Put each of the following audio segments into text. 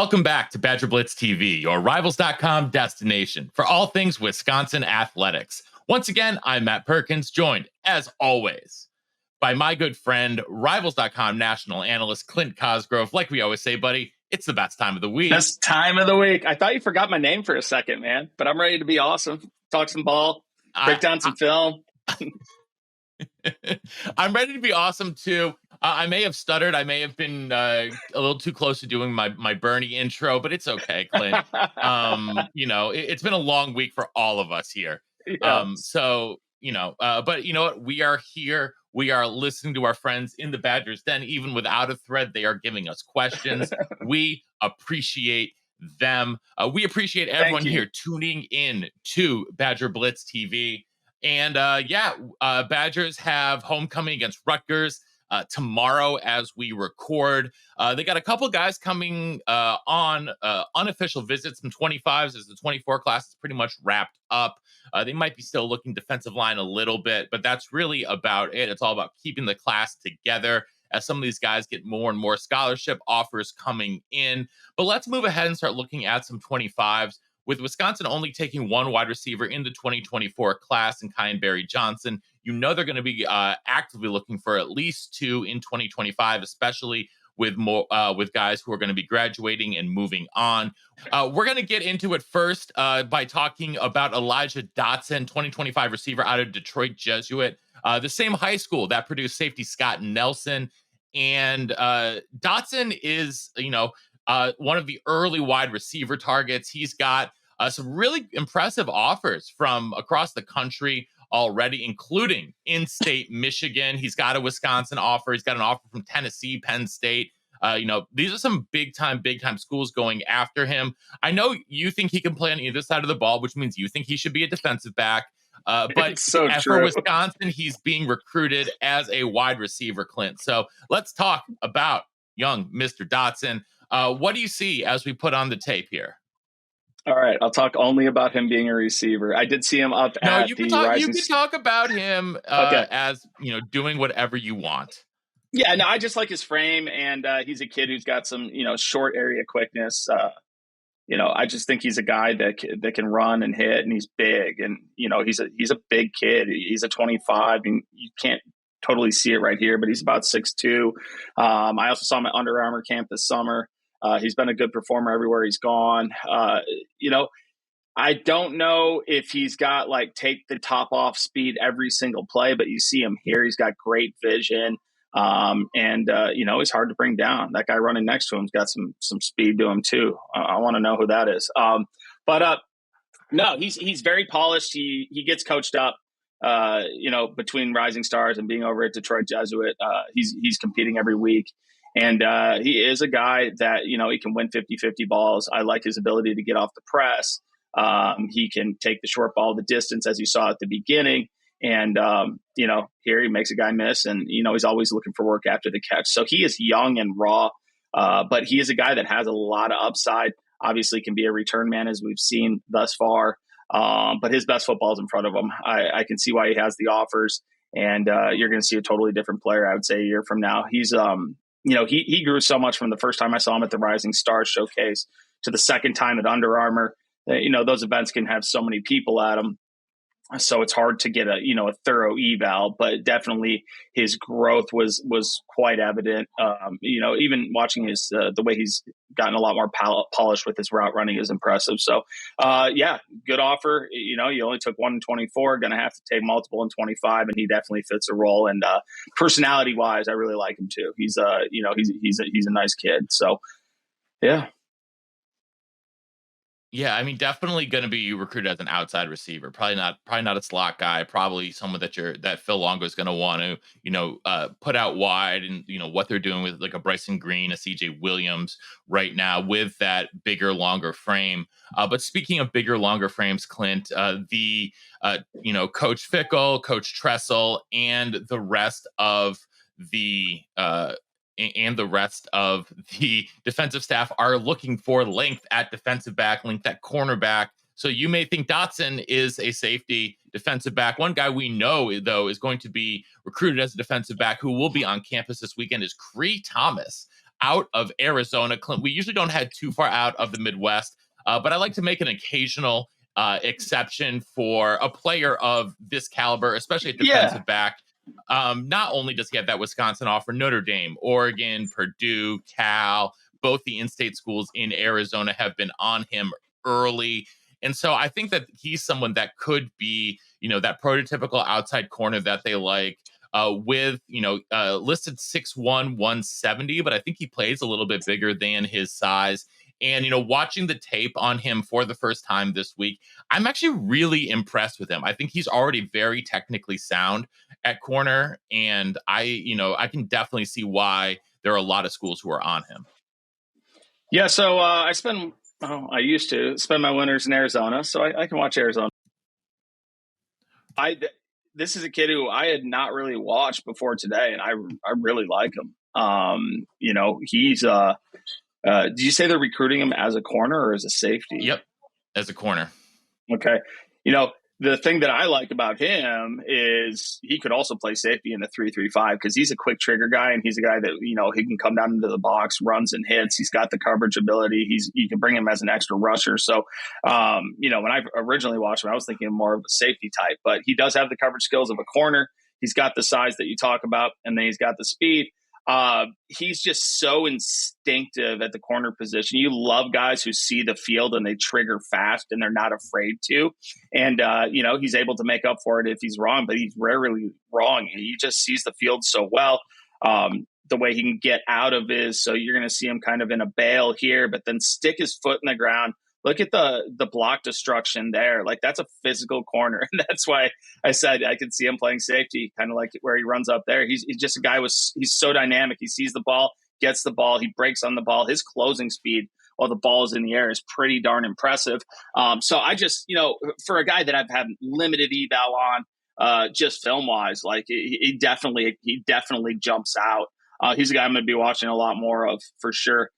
Welcome back to BadgerBlitz TV, your Rivals.com destination for all things Wisconsin athletics. Once again, I'm Matt Perkins, joined, as always, by my good friend, Rivals.com national analyst Clint Cosgrove. Like we always say, buddy, it's the best time of the week. Best time of the week. I thought you forgot my name for a second, man, but I'm ready to be awesome. Talk some ball, break down some film. I'm ready to be awesome, too. I may have stuttered. I may have been a little too close to doing my Bernie intro, but it's okay, Clint. It's been a long week for all of us here. Yeah. But you know what? We are here. We are listening to our friends in the Badgers Den. Even without a thread, they are giving us questions. We appreciate them. We appreciate everyone here tuning in to Badger Blitz TV. And Badgers have homecoming against Rutgers tomorrow as we record. They got a couple guys coming on unofficial visits, some 25s as the 24 class is pretty much wrapped up. They might be still looking defensive line a little bit, but that's really about it. It's all about keeping the class together as some of these guys get more and more scholarship offers coming in. But let's move ahead and start looking at some 25s. With Wisconsin only taking one wide receiver in the 2024 class in Kyan Barry Johnson, you know they're going to be actively looking for at least two in 2025, especially with guys who are going to be graduating and moving on. We're going to get into it first by talking about Elijah Dotson, 2025 receiver out of Detroit Jesuit, the same high school that produced safety Scott Nelson. And Dotson is, one of the early wide receiver targets. He's got some really impressive offers from across the country already, including in-state Michigan. He's got a Wisconsin offer. He's got an offer from Tennessee, Penn State. These are some big time schools going after him. I know you think he can play on either side of the ball, which means you think he should be a defensive back. But for Wisconsin, he's being recruited as a wide receiver, Clint. So let's talk about young Mr. Dotson. What do you see as we put on the tape here? All right, I'll talk only about him being a receiver. I did see him up at you can talk about him as doing whatever you want. Yeah, no, I just like his frame, and he's a kid who's got some short area quickness. I just think he's a guy that can run and hit, and he's big, and he's a big kid. He's a 25, and you can't totally see it right here, but he's about 6'2". I also saw him at Under Armour camp this summer. He's been a good performer everywhere he's gone. I don't know if he's got take the top off speed every single play, but you see him here. He's got great vision. He's hard to bring down. That guy running next to him's got some speed to him too. I want to know who that is. No, he's very polished. He gets coached up. Between Rising Stars and being over at Detroit Jesuit, he's competing every week. And he is a guy that, he can win 50-50 balls. I like his ability to get off the press. He can take the short ball the distance, as you saw at the beginning. And, here he makes a guy miss, and, he's always looking for work after the catch. So he is young and raw, but he is a guy that has a lot of upside. Obviously can be a return man, as we've seen thus far. But his best football is in front of him. I can see why he has the offers, and you're going to see a totally different player, I would say, a year from now. He's, he grew so much from the first time I saw him at the Rising Stars Showcase to the second time at Under Armour. Those events can have so many people at them. So it's hard to get a thorough eval, but definitely his growth was quite evident. Even watching his the way he's gotten a lot more polished with his route running is impressive. So good offer. You only took one in 24, going to have to take multiple in 25, and he definitely fits a role. And personality wise, I really like him too. He's he's a nice kid. So yeah. Yeah, I mean, definitely going to be recruited as an outside receiver. Probably not a slot guy. Probably someone that Phil Longo is going to want to, put out wide, and what they're doing with like a Bryson Green, a CJ Williams right now with that bigger, longer frame. But speaking of bigger, longer frames, Clint, Coach Fickle, Coach Tressel, and the rest of the defensive staff are looking for length at defensive back, length at cornerback. So you may think Dotson is a safety defensive back. One guy we know, though, is going to be recruited as a defensive back who will be on campus this weekend is Cre Thomas out of Arizona. Clint, we usually don't head too far out of the Midwest, but I like to make an occasional exception for a player of this caliber, especially at defensive back. Not only does he have that Wisconsin offer, Notre Dame, Oregon, Purdue, Cal, both the in-state schools in Arizona have been on him early. And so I think that he's someone that could be, that prototypical outside corner that they like. With listed 6'1", 170, but I think he plays a little bit bigger than his size. And watching the tape on him for the first time this week, I'm actually really impressed with him. I think he's already very technically sound at corner, and I can definitely see why there are a lot of schools who are on him. Yeah, so I used to spend my winters in Arizona, so I can watch Arizona. This is a kid who I had not really watched before today, and I really like him. He's did you say they're recruiting him as a corner or as a safety? Yep, as a corner. Okay. The thing that I like about him is he could also play safety in the 3-3-5 because he's a quick trigger guy, and he's a guy that, he can come down into the box, runs and hits. He's got the coverage ability. You can bring him as an extra rusher. So, when I originally watched him, I was thinking more of a safety type, but he does have the coverage skills of a corner. He's got the size that you talk about, and then he's got the speed. He's just so instinctive at the corner position. You love guys who see the field and they trigger fast and they're not afraid to. And, he's able to make up for it if he's wrong, but he's rarely wrong. He just sees the field so well. The way he can get out of so you're going to see him kind of in a bail here, but then stick his foot in the ground. Look at the block destruction there. Like, that's a physical corner. And that's why I said I could see him playing safety, kind of like where he runs up there. He's just a guy he's so dynamic. He sees the ball, gets the ball, he breaks on the ball. His closing speed while the ball is in the air is pretty darn impressive. So I just, for a guy that I've had limited eval on, just film wise, like he definitely jumps out. He's a guy I'm going to be watching a lot more of for sure.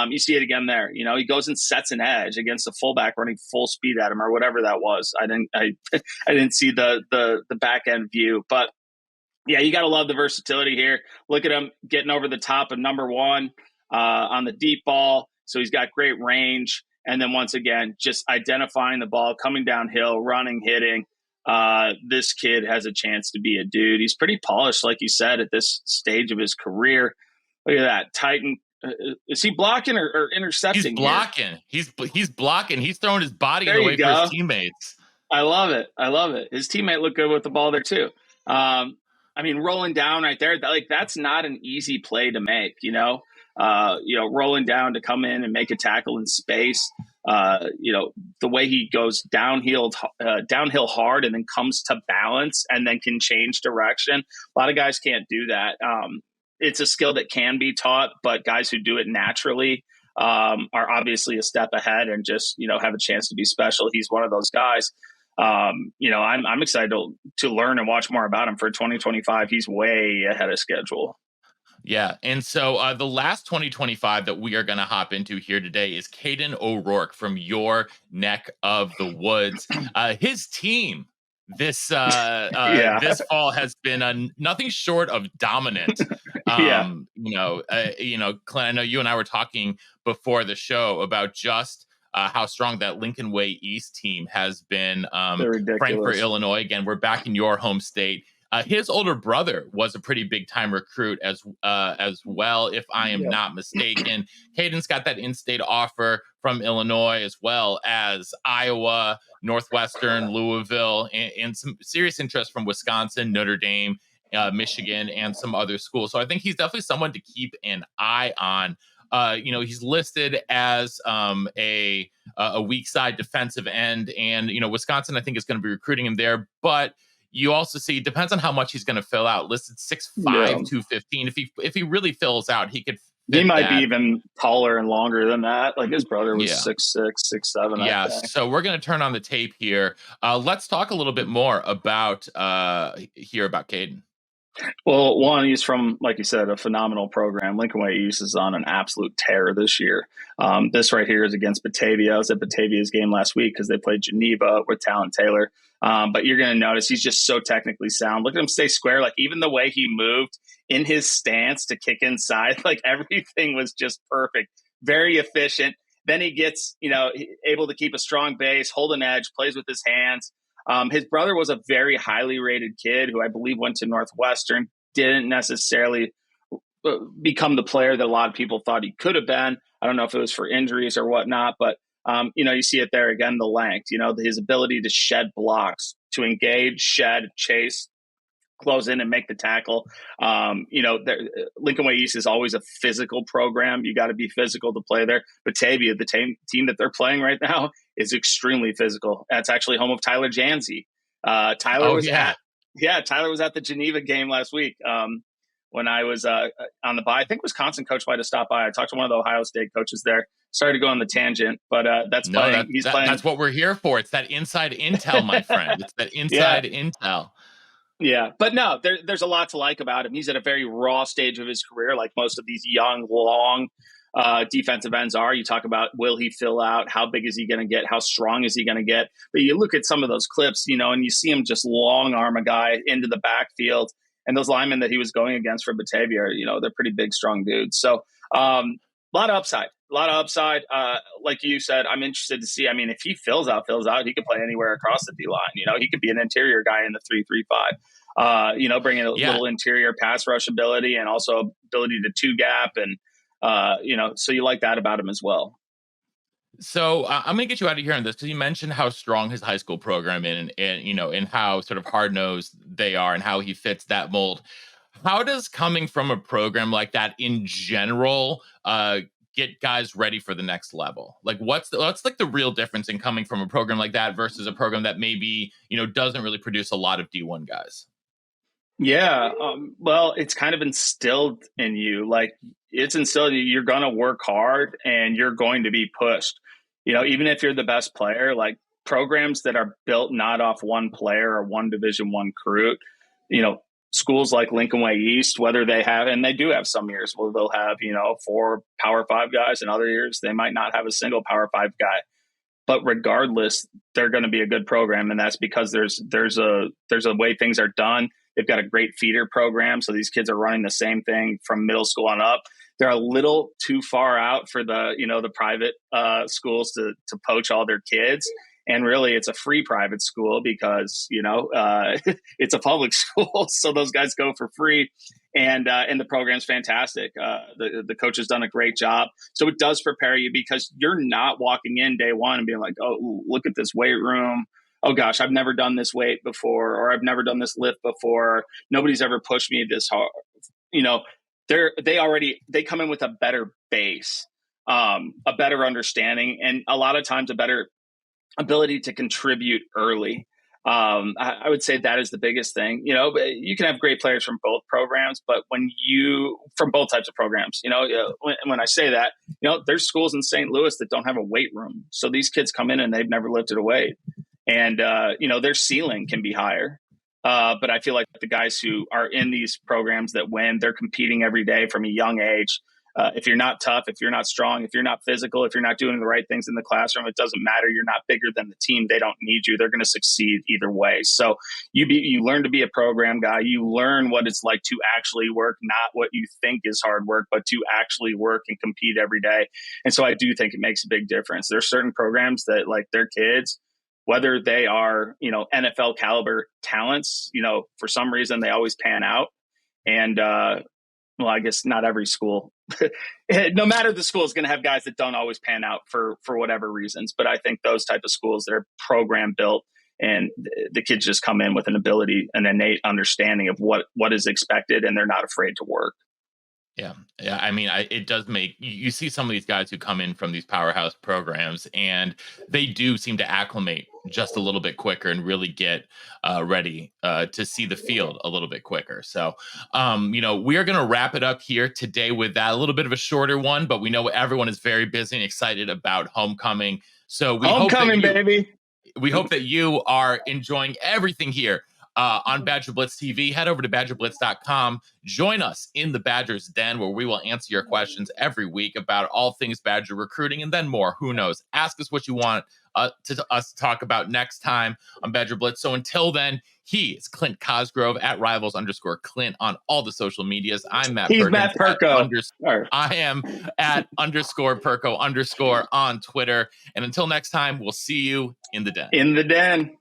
You see it again there. He goes and sets an edge against a fullback running full speed at him or whatever that was. I didn't see the back end view, but yeah, you got to love the versatility here. Look at him getting over the top of number one on the deep ball. So he's got great range. And then once again, just identifying the ball, coming downhill, running, hitting. This kid has a chance to be a dude. He's pretty polished, like you said, at this stage of his career. Look at that Titan. Is he blocking or intercepting? He's blocking. He's blocking. He's throwing his body in the way for his teammates. I love it. His teammate looked good with the ball there too. Rolling down right there, that's not an easy play to make. Rolling down to come in and make a tackle in space. The way he goes downhill hard and then comes to balance and then can change direction. A lot of guys can't do that. It's a skill that can be taught, but guys who do it naturally are obviously a step ahead and just, have a chance to be special. He's one of those guys. I'm excited to learn and watch more about him for 2025. He's way ahead of schedule. Yeah. And so the last 2025 that we are going to hop into here today is Kaden O'Rourke from your neck of the woods. His team this fall has been nothing short of dominant. Clint, I know you and I were talking before the show about just how strong that Lincoln Way East team has been. Frankfort, Illinois. Again, we're back in your home state. His older brother was a pretty big time recruit as well, if I am not mistaken. Caden's got that in-state offer from Illinois as well as Iowa, Northwestern, Louisville, and some serious interest from Wisconsin, Notre Dame, Michigan, and some other schools. So I think he's definitely someone to keep an eye on. He's listed as a weak side defensive end, and Wisconsin I think is going to be recruiting him there, but you also see, it depends on how much he's going to fill out. Listed 6'5", 215. If he really fills out, he could. He might be even taller and longer than that. Like his brother was 6'6", 6'7". Yeah. So we're going to turn on the tape here. Let's talk a little bit more about Caden. Well, one, he's from, like you said, a phenomenal program. Lincoln Way East is on an absolute tear this year. This right here is against Batavia. I was at Batavia's game last week because they played Geneva with Talon Taylor. But you're going to notice he's just so technically sound. Look at him stay square. Like even the way he moved in his stance to kick inside. Like everything was just perfect, very efficient. Then he gets, able to keep a strong base, hold an edge, plays with his hands. His brother was a very highly rated kid who I believe went to Northwestern, didn't necessarily become the player that a lot of people thought he could have been. I don't know if it was for injuries or whatnot, but you see it there again, the length, his ability to shed blocks, to engage, shed, chase, close in and make the tackle. Lincoln Way East is always a physical program. You got to be physical to play there. Batavia, the team that they're playing right now, is extremely physical. That's actually home of Tyler Janzi. Tyler was at the Geneva game last week. When I was on the bye, I think Wisconsin coach might have stopped by. I talked to one of the Ohio State coaches there. Sorry to go on the tangent, but he's playing. That's what we're here for. It's that inside intel, my friend. It's that inside intel. Yeah, but no, there's a lot to like about him. He's at a very raw stage of his career, like most of these young, long defensive ends are. You talk about, will he fill out? How big is he going to get? How strong is he going to get? But you look at some of those clips, and you see him just long arm a guy into the backfield. And those linemen that he was going against for Batavia, they're pretty big, strong dudes. So a lot of upside. Like you said, I'm interested to see. I mean, if he fills out, he could play anywhere across the D-line. He could be an interior guy in the 3-3-5, bringing a little interior pass rush ability and also ability to two gap. And, so you like that about him as well. So I'm going to get you out of here on this, because you mentioned how strong his high school program and how sort of hard-nosed they are and how he fits that mold. How does coming from a program like that in general get guys ready for the next level? Like what's like the real difference in coming from a program like that versus a program that maybe, doesn't really produce a lot of D1 guys? Yeah. Well, it's kind of instilled in you. Like it's instilled in you, you're going to work hard and you're going to be pushed. Even if you're the best player, like programs that are built not off one player or one Division I recruit, schools like Lincoln Way East, whether they have, and they do have some years where they'll have, 4 Power 5 guys, and other years they might not have a single Power 5 guy. But regardless, they're going to be a good program, and that's because there's a way things are done. They've got a great feeder program, so these kids are running the same thing from middle school on up. They're a little too far out for the private schools to poach all their kids. And really, it's a free private school because, it's a public school. So those guys go for free. And the program's fantastic. The coach has done a great job. So it does prepare you, because you're not walking in day one and being like, oh, look at this weight room. Oh, gosh, I've never done this weight before, or I've never done this lift before. Nobody's ever pushed me this hard. They come in with a better base, a better understanding, and a lot of times a better ability to contribute early. I would say that is the biggest thing. You can have great players from both programs, but from both types of programs, when I say that, there's schools in St. Louis that don't have a weight room. So these kids come in and they've never lifted a weight, and their ceiling can be higher. But I feel like the guys who are in these programs that win, they're competing every day from a young age. If you're not tough, if you're not strong, if you're not physical, if you're not doing the right things in the classroom, it doesn't matter. You're not bigger than the team. They don't need you. They're going to succeed either way. So you learn to be a program guy. You learn what it's like to actually work, not what you think is hard work, but to actually work and compete every day. And so I do think it makes a big difference. There's certain programs that, like, their kids, whether they are, NFL caliber talents, for some reason they always pan out. And, well, I guess not every school, no matter the school, is going to have guys that don't always pan out for whatever reasons. But I think those type of schools that are program built and the kids just come in with an ability, an innate understanding of what is expected, and they're not afraid to work. Yeah. I mean, it does make you see some of these guys who come in from these powerhouse programs, and they do seem to acclimate just a little bit quicker and really get ready to see the field a little bit quicker. So, we are going to wrap it up here today with that, a little bit of a shorter one, but we know everyone is very busy and excited about homecoming. So we hope that you are enjoying everything here on Badger Blitz TV. Head over to BadgerBlitz.com. Join us in the Badgers Den, where we will answer your questions every week about all things Badger recruiting and then more. Who knows? Ask us what you want us to talk about next time on Badger Blitz. So until then, he is Clint Cosgrove at Rivals_Clint on all the social medias. I'm Matt He's Perkins. Matt Perko. I am at _Perko_ on Twitter. And until next time, we'll see you in the den. In the den.